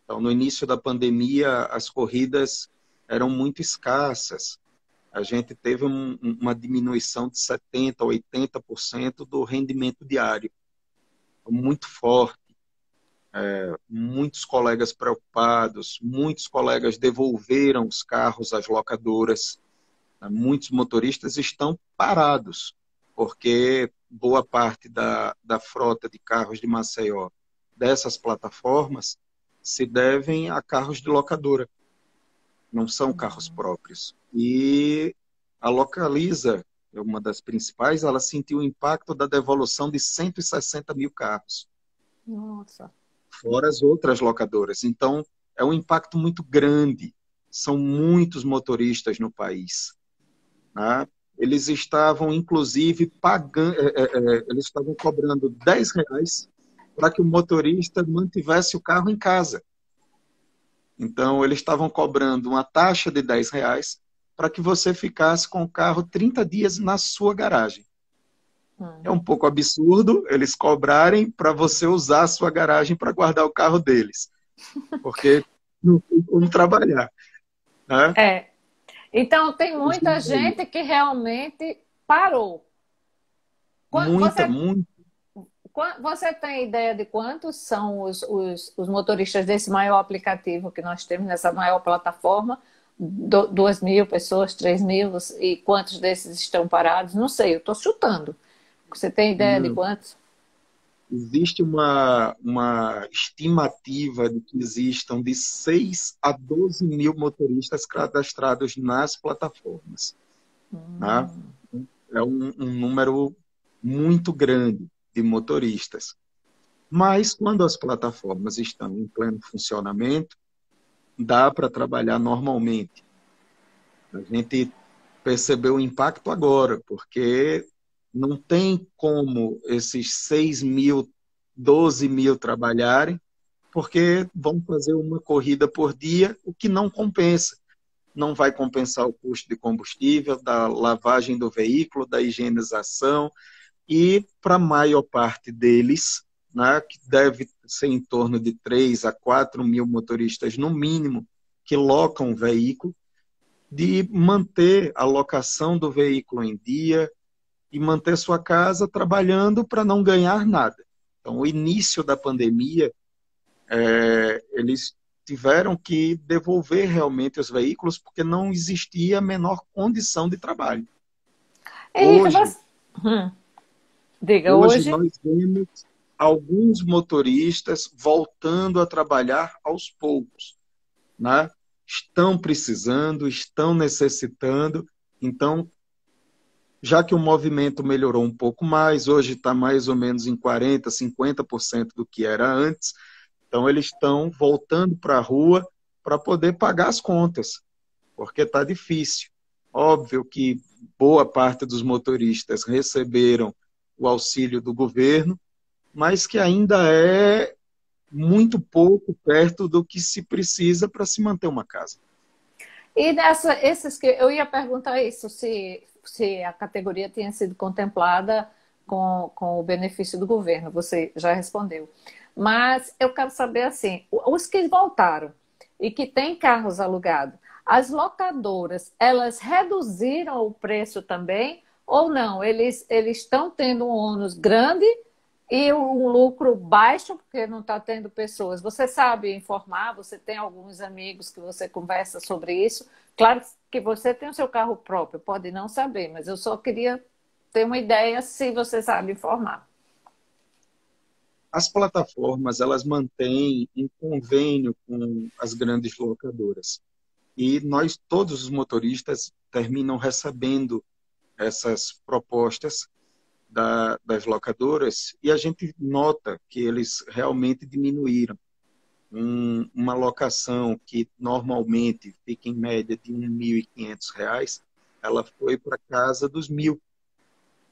Então, no início da pandemia, as corridas eram muito escassas. A gente teve uma diminuição de 70% a 80% do rendimento diário, muito forte. Muitos colegas preocupados, muitos colegas devolveram os carros às locadoras. Muitos motoristas estão parados, porque boa parte da frota de carros de Maceió, dessas plataformas, se devem a carros de locadora, não são carros próprios. E a Localiza, é uma das principais, ela sentiu o impacto da devolução de 160 mil carros, Nossa. fora as outras locadoras. Então, é um impacto muito grande. São muitos motoristas no país, né? Eles estavam, inclusive, eles estavam cobrando R$ 10 para que o motorista mantivesse o carro em casa. Então, eles estavam cobrando uma taxa de R$ 10 para que você ficasse com o carro 30 dias na sua garagem. É um pouco absurdo eles cobrarem para você usar a sua garagem para guardar o carro deles, porque não tem como trabalhar, né? Então, tem muita gente que realmente parou. Muita. Você tem ideia de quantos são os motoristas desse maior aplicativo que nós temos, nessa maior plataforma? 2.000 pessoas, 3.000, e quantos desses estão parados? Não sei, eu estou chutando. Você tem ideia de quantos? Existe uma estimativa de que existam de 6 a 12 mil motoristas cadastrados nas plataformas. Tá? É um número muito grande de motoristas. Mas, quando as plataformas estão em pleno funcionamento, dá para trabalhar normalmente. A gente percebeu o impacto agora, porque não tem como esses 6 mil, 12 mil trabalharem, porque vão fazer uma corrida por dia, o que não compensa. Não vai compensar o custo de combustível, da lavagem do veículo, da higienização, e para a maior parte deles, né, que deve ser em torno de 3 a 4 mil motoristas no mínimo que locam o veículo, de manter a locação do veículo em dia e manter sua casa trabalhando para não ganhar nada. Então, o início da pandemia, eles tiveram que devolver realmente os veículos porque não existia a menor condição de trabalho. Henrique, Hoje, diga, hoje hoje nós vemos alguns motoristas voltando a trabalhar aos poucos, né? Estão precisando, estão necessitando. Então, já que o movimento melhorou um pouco mais, hoje está mais ou menos em 40%, 50% do que era antes, Então, eles estão voltando para a rua para poder pagar as contas, porque está difícil. Óbvio que boa parte dos motoristas receberam o auxílio do governo, mas que ainda é muito pouco perto do que se precisa para se manter uma casa. E esses que eu ia perguntar isso, se a categoria tinha sido contemplada com o benefício do governo, você já respondeu. Mas eu quero saber assim, os que voltaram e que têm carros alugados, as locadoras, elas reduziram o preço também ou não? Eles estão tendo um ônus grande e um lucro baixo, porque não está tendo pessoas. Você sabe informar, você tem alguns amigos que você conversa sobre isso. Claro que você tem o seu carro próprio, pode não saber, mas eu só queria ter uma ideia se você sabe informar. As plataformas, elas mantêm um convênio com as grandes locadoras. E nós, todos os motoristas, terminam recebendo essas propostas das locadoras e a gente nota que eles realmente diminuíram. Uma locação que normalmente fica em média de R$ 1.500, ela foi para casa dos 1.000.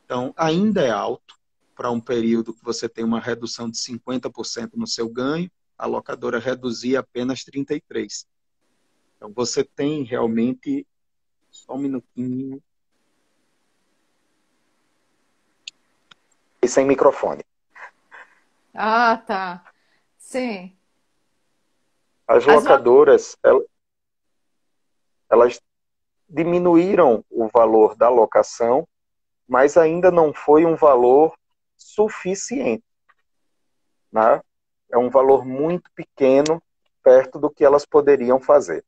Então, ainda é alto para um período que você tem uma redução de 50% no seu ganho, a locadora reduzia apenas 33%. Então, você tem realmente... Só um minutinho. E sem microfone. Ah, tá. Sim. As locadoras, elas diminuíram o valor da locação, mas ainda não foi um valor suficiente, né? É um valor muito pequeno perto do que elas poderiam fazer.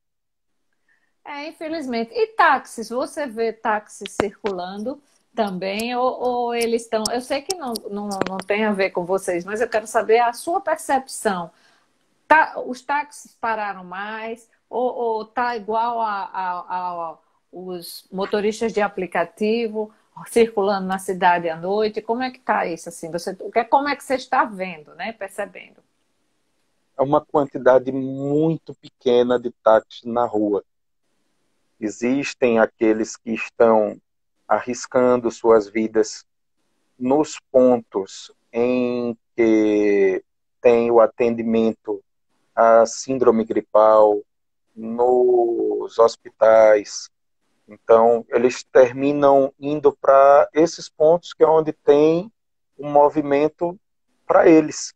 Infelizmente. E táxis? Você vê táxis circulando também? Ou eles estão... Eu sei que não tem a ver com vocês, mas eu quero saber a sua percepção. Os táxis pararam mais? Ou tá igual a os motoristas de aplicativo circulando na cidade à noite? Como é que está isso? Assim, como é que você está vendo, né? Percebendo? É uma quantidade muito pequena de táxis na rua. Existem aqueles que estão arriscando suas vidas nos pontos em que tem o atendimento à síndrome gripal, nos hospitais. Então, eles terminam indo para esses pontos que é onde tem um movimento para eles,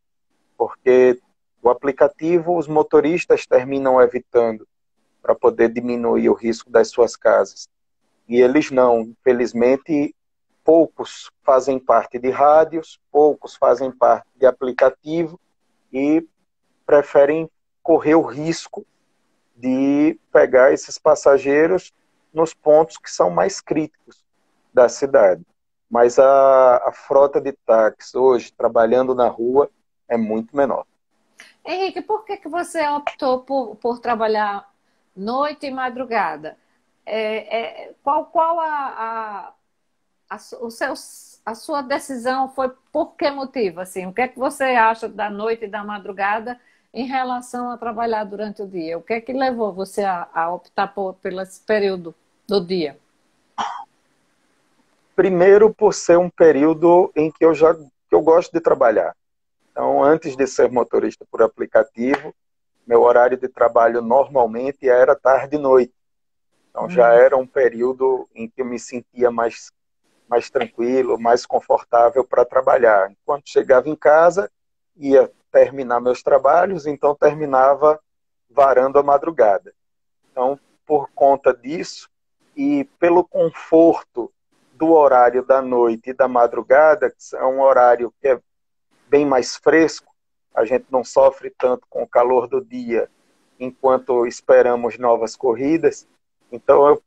porque o aplicativo os motoristas terminam evitando para poder diminuir o risco das suas casas. E eles não, infelizmente, poucos fazem parte de rádios, poucos fazem parte de aplicativo e preferem correr o risco de pegar esses passageiros nos pontos que são mais críticos da cidade. Mas a frota de táxis hoje, trabalhando na rua, é muito menor. Henrique, por que você optou por trabalhar noite e madrugada? Qual a sua decisão foi por que motivo? Assim, o que é que você acha da noite e da madrugada em relação a trabalhar durante o dia? O que é que levou você a optar pelo esse período do dia? Primeiro, por ser um período em que eu gosto de trabalhar. Então, antes de ser motorista por aplicativo, meu horário de trabalho normalmente era tarde e noite. Então, já era um período em que eu me sentia mais tranquilo, mais confortável para trabalhar. Enquanto chegava em casa, ia terminar meus trabalhos, então terminava varando a madrugada. Então, por conta disso e pelo conforto do horário da noite e da madrugada, que é um horário que é bem mais fresco, a gente não sofre tanto com o calor do dia enquanto esperamos novas corridas, então eu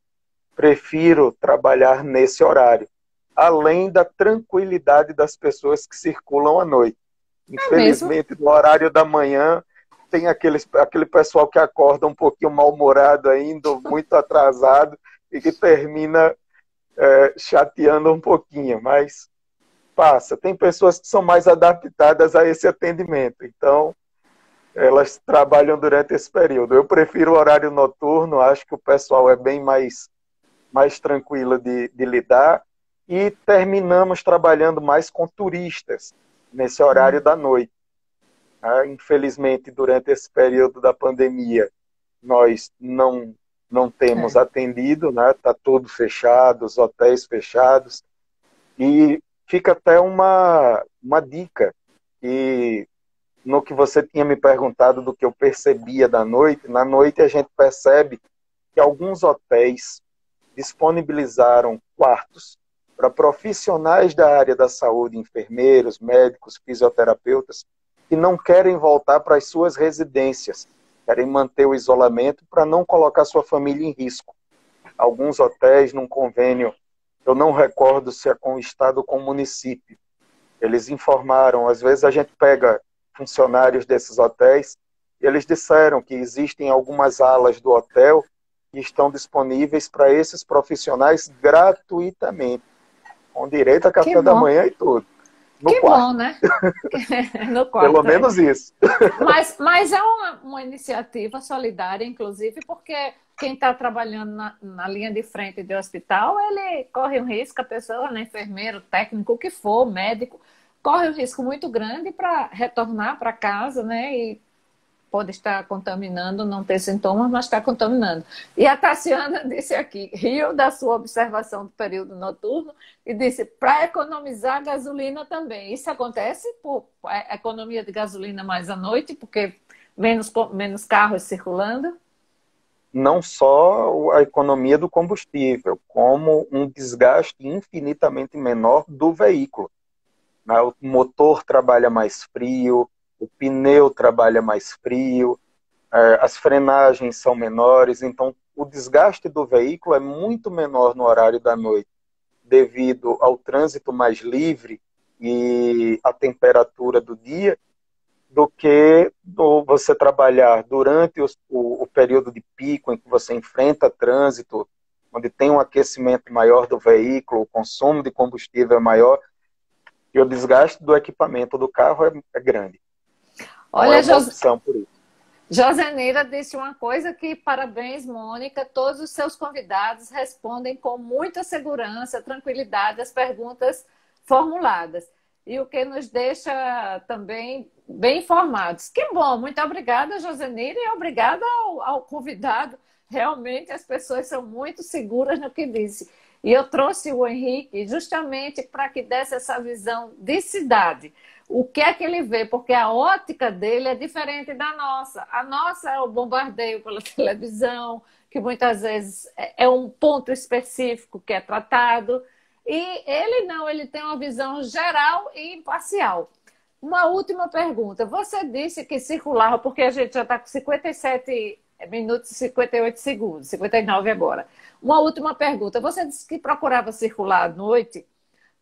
prefiro trabalhar nesse horário, além da tranquilidade das pessoas que circulam à noite. Infelizmente, no horário da manhã, tem aquele pessoal que acorda um pouquinho mal-humorado ainda, muito atrasado, e que termina chateando um pouquinho, mas passa. Tem pessoas que são mais adaptadas a esse atendimento. Então, Elas trabalham durante esse período. Eu prefiro o horário noturno, acho que o pessoal é bem mais tranquilo de lidar. E terminamos trabalhando mais com turistas nesse horário da noite. Infelizmente, durante esse período da pandemia, nós não temos É. atendido, né? Está tudo fechado, os hotéis fechados. E fica até uma dica, que no que você tinha me perguntado do que eu percebia da noite, na noite a gente percebe que alguns hotéis disponibilizaram quartos para profissionais da área da saúde, enfermeiros, médicos, fisioterapeutas, que não querem voltar para as suas residências, querem manter o isolamento para não colocar sua família em risco. Alguns hotéis, num convênio, eu não recordo se é com o Estado ou com o município, eles informaram, às vezes a gente pega funcionários desses hotéis, e eles disseram que existem algumas alas do hotel que estão disponíveis para esses profissionais gratuitamente, com direito a Que café da bom, manhã e tudo, no que quarto. bom, né? No Pelo quarto, é. menos isso. Mas é uma iniciativa solidária, inclusive, porque quem está trabalhando na linha de frente do hospital, ele corre um risco, a pessoa, né, enfermeiro, técnico, o que for, médico, corre um risco muito grande para retornar para casa, né, e pode estar contaminando, não ter sintomas, mas está contaminando. E a Tassiana disse aqui, riu da sua observação do período noturno e disse, para economizar gasolina também. Isso acontece por economia de gasolina mais à noite, porque menos carros circulando? Não só a economia do combustível, como um desgaste infinitamente menor do veículo. O motor trabalha mais frio, o pneu trabalha mais frio, as frenagens são menores, então o desgaste do veículo é muito menor no horário da noite, devido ao trânsito mais livre e à temperatura do dia, do que você trabalhar durante o período de pico, em que você enfrenta trânsito, onde tem um aquecimento maior do veículo, o consumo de combustível é maior, e o desgaste do equipamento do carro é grande. Não é Olha, uma opção por isso. Josenira disse uma coisa que, parabéns, Mônica, todos os seus convidados respondem com muita segurança, tranquilidade as perguntas formuladas. E o que nos deixa também bem informados. Que bom, muito obrigada, Josenira, e obrigada ao convidado. Realmente as pessoas são muito seguras no que disse. E eu trouxe o Henrique justamente para que desse essa visão de cidade. O que é que ele vê? Porque a ótica dele é diferente da nossa. A nossa é o bombardeio pela televisão, que muitas vezes é um ponto específico que é tratado. E ele não, ele tem uma visão geral e imparcial. Uma última pergunta. Você disse que circulava, porque a gente já está com 57 minutos e 58 segundos, 59 agora. Uma última pergunta. Você disse que procurava circular à noite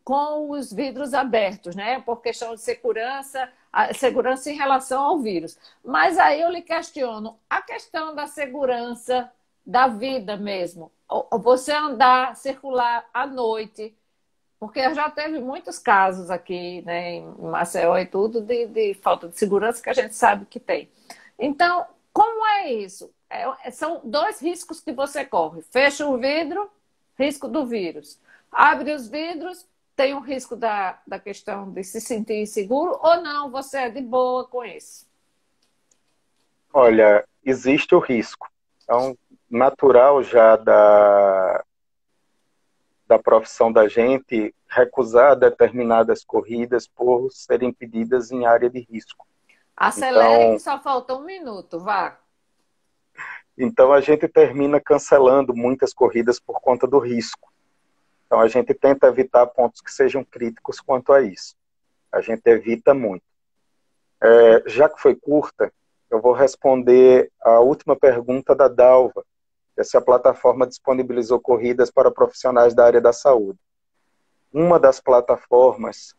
com os vidros abertos, né? Por questão de segurança, segurança em relação ao vírus. Mas aí eu lhe questiono, a questão da segurança da vida mesmo, você andar, circular à noite, porque já teve muitos casos aqui, né, em Maceió e tudo, de falta de segurança que a gente sabe que tem. Então, como é isso? São dois riscos que você corre. Fecha o vidro, risco do vírus. Abre os vidros, tem o risco da questão de se sentir inseguro, ou não, você é de boa com isso? Olha, existe o risco. Então, natural já da profissão da gente recusar determinadas corridas por serem pedidas em área de risco. Acelere que Então, só falta um minuto, vá. então a gente termina cancelando muitas corridas por conta do risco. Então a gente tenta evitar pontos que sejam críticos quanto a isso. A gente evita muito. Já que foi curta, eu vou responder a última pergunta da Dalva, se a plataforma disponibilizou corridas para profissionais da área da saúde. Uma das plataformas,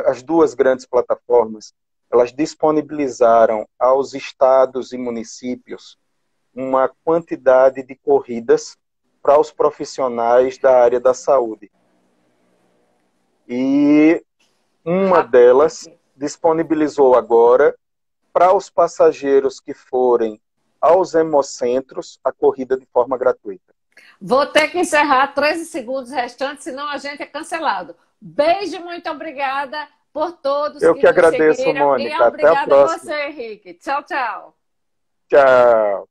as duas grandes plataformas, elas disponibilizaram aos estados e municípios uma quantidade de corridas para os profissionais da área da saúde. E uma delas disponibilizou agora para os passageiros que forem aos hemocentros a corrida de forma gratuita. Vou ter que encerrar 13 segundos restantes, senão a gente é cancelado. Beijo, muito obrigada por todos Eu que nos agradeço, seguiram. Mônica. E Até a obrigada a próxima. você, Henrique. Tchau, tchau. Tchau.